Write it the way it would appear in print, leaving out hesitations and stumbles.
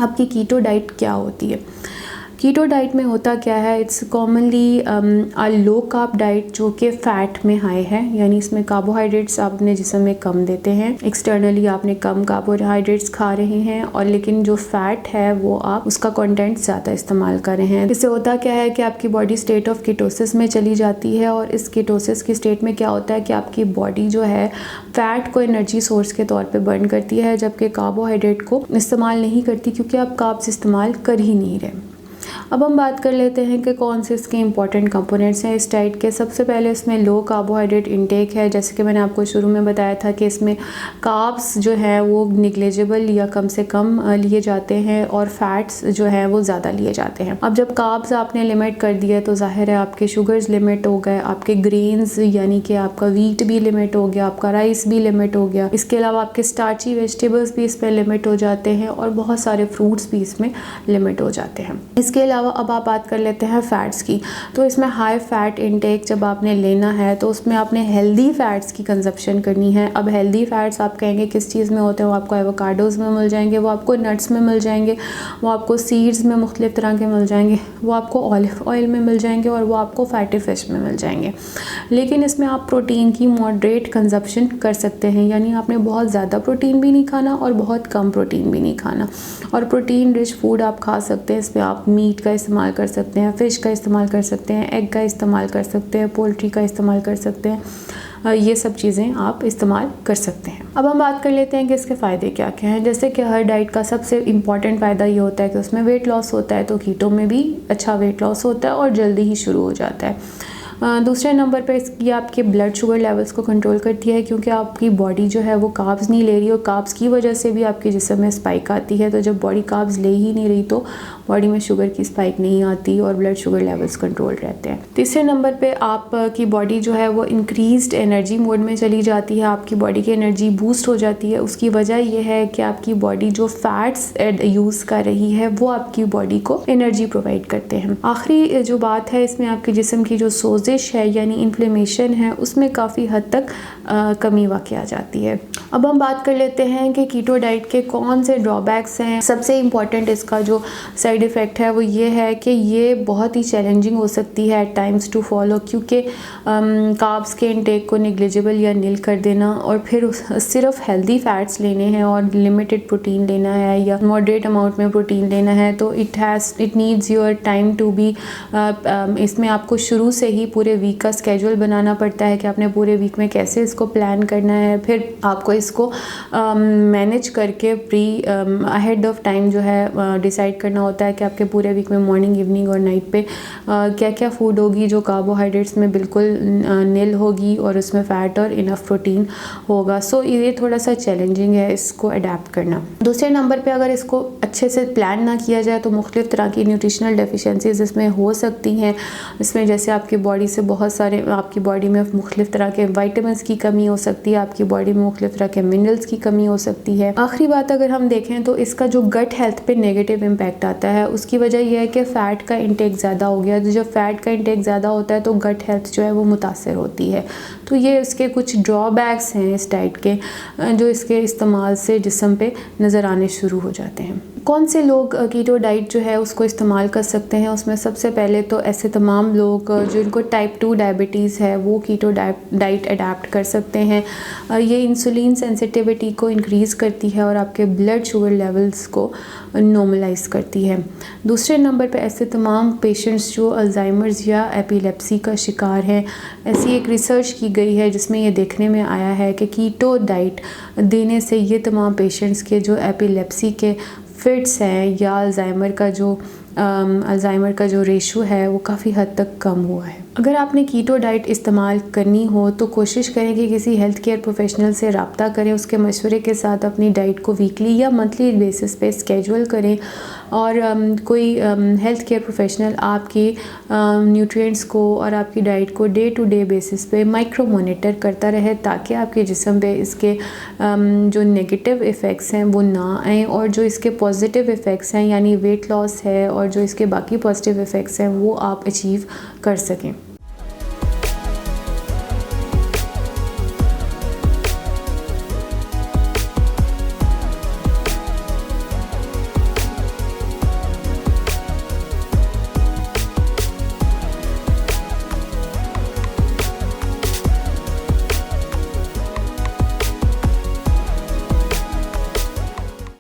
आपकी keto diet क्या होती है। कीटो डाइट में होता क्या है, it's commonly a low carb diet जो कि फ़ैट में हाई है, यानी इसमें कार्बोहाइड्रेट्स आप अपने जिस्म में कम देते हैं। एक्सटर्नली आपने कम कार्बोहाइड्रेट्स खा रहे हैं और लेकिन जो फ़ैट है वो आप उसका कंटेंट ज़्यादा इस्तेमाल कर रहे हैं। इससे होता क्या है कि आपकी बॉडी स्टेट ऑफ कीटोसिस में चली जाती है और इस कीटोसिस की स्टेट में क्या होता है कि आपकी बॉडी जो है फ़ैट को एनर्जी सोर्स के तौर पे बर्न करती है, जबकि कार्बोहाइड्रेट को इस्तेमाल नहीं करती क्योंकि आप कार्ब्स इस्तेमाल कर ही नहीं रहे। अब हम बात कर लेते हैं कि कौन से इसके इंपॉर्टेंट कंपोनेंट्स हैं इस डाइट के। सबसे पहले इसमें लो कार्बोहाइड्रेट इंटेक है, जैसे कि मैंने आपको शुरू में बताया था कि इसमें कार्ब्स जो है वो निग्लेजिबल या कम से कम लिए जाते हैं और फैट्स जो है वो ज़्यादा लिए जाते हैं। अब जब कार्ब्स आपने लिमिट कर दिया तो जाहिर है आपके शुगर्स लिमिट हो गए, आपके ग्रेन्स यानी कि आपका वीट भी लिमिट हो गया, आपका राइस भी लिमिट हो गया, इसके अलावा आपके स्टार्ची वेजिटेबल्स भी इसमें लिमिट हो जाते हैं और बहुत सारे फ्रूट्स भी इसमें लिमिट हो जाते हैं। इसके अलावा अब आप बात कर लेते हैं फ़ैट्स की। तो इसमें हाई फ़ैट इनटेक जब आपने लेना है तो उसमें आपने हेल्दी फ़ैट्स की कंजप्शन करनी है। अब हेल्दी फ़ैट्स आप कहेंगे किस चीज़ में होते हैं, वो आपको एवोकाडोज़ में मिल जाएंगे, वो आपको नट्स में मिल जाएंगे, वो आपको सीड्स में मुख्तलिफ़ तरह के मिल जाएंगे, वो आपको ऑलिव ऑयल में मिल जाएंगे और वो आपको फैटी फ़िश में मिल जाएंगे। लेकिन इसमें आप प्रोटीन की मॉडरेट कंजप्शन कर सकते हैं, यानी आपने बहुत ज़्यादा प्रोटीन भी नहीं खाना और बहुत कम प्रोटीन भी नहीं खाना। और प्रोटीन रिच फूड आप खा सकते हैं, इसमें आप मीट का इस्तेमाल कर सकते हैं, फ़िश का इस्तेमाल कर सकते हैं, एग का इस्तेमाल कर सकते हैं, पोल्ट्री का इस्तेमाल कर सकते हैं। ये सब चीज़ें आप इस्तेमाल कर सकते हैं। अब हम बात कर लेते हैं कि इसके फ़ायदे क्या क्या हैं। जैसे कि हर डाइट का सबसे इम्पॉर्टेंट फ़ायदा ये होता है कि उसमें वेट लॉस होता है, तो कीटो में भी अच्छा वेट लॉस होता है और जल्दी ही शुरू हो जाता है। दूसरे नंबर पे इसकी आपके ब्लड शुगर लेवल्स को कंट्रोल करती है, क्योंकि आपकी बॉडी जो है वो कार्ब्स नहीं ले रही और कार्ब्स की वजह से भी आपके जिस्म में स्पाइक आती है। तो जब बॉडी कार्ब्स ले ही नहीं रही तो बॉडी में शुगर की स्पाइक नहीं आती और ब्लड शुगर लेवल्स कंट्रोल रहते हैं। तीसरे नंबर पे आपकी बॉडी जो है वो इंक्रीज्ड एनर्जी मोड में चली जाती है, आपकी बॉडी की एनर्जी बूस्ट हो जाती है। उसकी वजह यह है कि आपकी बॉडी जो फैट्स यूज़ कर रही है वो आपकी बॉडी को एनर्जी प्रोवाइड करते हैं। आखिरी जो बात है इसमें आपके जिस्म की जो सोजिश है यानी इन्फ्लेमेशन है उसमें काफ़ी हद तक कमी वाक़ आ जाती है। अब हम बात कर लेते हैं कि कीटो डाइट के कौन से ड्रॉबैक्स हैं। सबसे इम्पॉर्टेंट इसका जो साइड इफ़ेक्ट है वो ये है कि ये बहुत ही चैलेंजिंग हो सकती है एट टाइम्स टू फॉलो, क्योंकि कार्ब्स के इंटेक को निग्लिजिबल या नील कर देना और फिर सिर्फ हेल्दी फैट्स लेने हैं और लिमिटेड प्रोटीन लेना है या मॉडरेट अमाउंट में प्रोटीन लेना है, तो it needs your time to be. इसमें आपको शुरू से ही पूरे वीक का स्केड्यूल बनाना पड़ता है कि आपने पूरे वीक में कैसे इसको प्लान करना है। फिर आपको इसको मैनेज करके अहेड ऑफ टाइम जो है डिसाइड करना होता है कि आपके पूरे वीक में मॉर्निंग, इवनिंग और नाइट पे क्या क्या फूड होगी जो कार्बोहाइड्रेट्स में बिल्कुल नील होगी और उसमें फ़ैट और इनफ प्रोटीन होगा। सो ये थोड़ा सा चैलेंजिंग है इसको अडेप्ट करना। दूसरे नंबर पे अगर इसको अच्छे से प्लान ना किया जाए तो मुख्तलिफ़ तरह की न्यूट्रिशनल डेफिशिएंसीज इसमें हो सकती हैं। इसमें जैसे आपकी बॉडी से बहुत सारे आपकी बॉडी में मुख्तलिफ़ तरह के वाइटामिन्स की कमी हो सकती है, आपकी बॉडी में मुख्तलिफ़ तरह के मिनरल्स की कमी हो सकती है। आखिरी बात अगर हम देखें तो इसका जो गट हेल्थ पे नेगेटिव इम्पैक्ट आता है, उसकी वजह यह है कि फ़ैट का इंटेक ज़्यादा हो गया। तो जब फ़ैट का इंटेक ज़्यादा होता है तो गट हेल्थ जो है वो मुतासर होती है। तो ये इसके कुछ ड्रॉबैक्स हैं इस डाइट के जो इसके इस्तेमाल से जिस्म पे नज़र आने शुरू हो जाते हैं। कौन से लोग कीटो डाइट जो है उसको इस्तेमाल कर सकते हैं? उसमें सबसे पहले तो ऐसे तमाम लोग जिनको टाइप 2 डायबिटीज़ है वो कीटो डाइट अडेप्ट कर सकते हैं। ये इंसुलिन सेंसिटिविटी को इंक्रीज़ करती है और आपके ब्लड शुगर लेवल्स को नॉर्मलाइज करती है। दूसरे नंबर पे ऐसे तमाम पेशेंट्स जो अल्जाइमर्स या एपिलेप्सी का शिकार हैं, ऐसी एक रिसर्च की गई है जिसमें ये देखने में आया है कि कीटो डाइट देने से ये तमाम पेशेंट्स के जो एपिलेप्सी के फिट्स हैं या अल्जाइमर का जो रेशो है वो काफ़ी हद तक कम हुआ है। अगर आपने कीटो डाइट इस्तेमाल करनी हो तो कोशिश करें कि किसी हेल्थ केयर प्रोफेशनल से रब्ता करें, उसके मशवरे के साथ अपनी डाइट को वीकली या मंथली बेसिस पे स्केड्यूल करें और कोई हेल्थ केयर प्रोफेशनल आपकी न्यूट्रिएंट्स को और आपकी डाइट को डे टू डे बेसिस पे माइक्रो मॉनिटर करता रहे ताकि आपके जिस्म पे इसके जो नेगेटिव इफ़ेक्ट्स हैं वो ना आएँ और जो इसके पॉजिटिव इफ़ेक्ट्स हैं यानी वेट लॉस है और जो इसके बाकी पॉजिटिव इफ़ेक्ट्स हैं वो आप अचीव कर सकें।